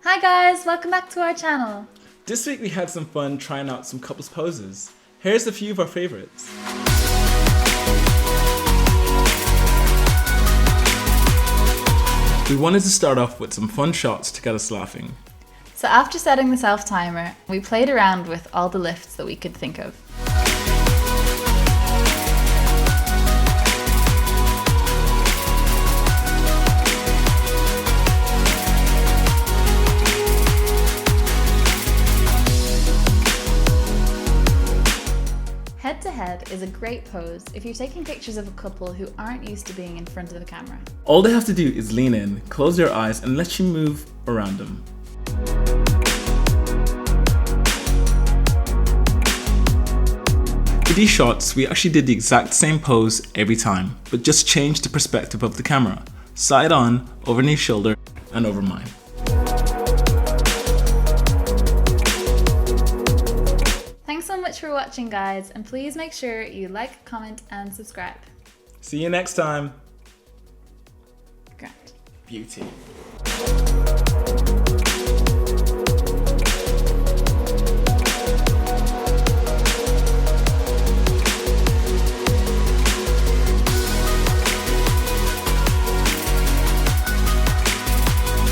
Hi guys, welcome back to our channel. This week we had some fun trying out some couples poses. Here's a few of our favorites. We wanted to start off with some fun shots to get us laughing. So after setting the self timer, we played around with all the lifts that we could think of. Head to head is a great pose if you're taking pictures of a couple who aren't used to being in front of the camera. All they have to do is lean in, close their eyes, and let you move around them. For these shots, we actually did the exact same pose every time, but just changed the perspective of the camera. Side on, over Neve's shoulder, and over mine. Thanks so much for watching guys, and please make sure you like, comment and subscribe. See you next time. Grant. Beauty.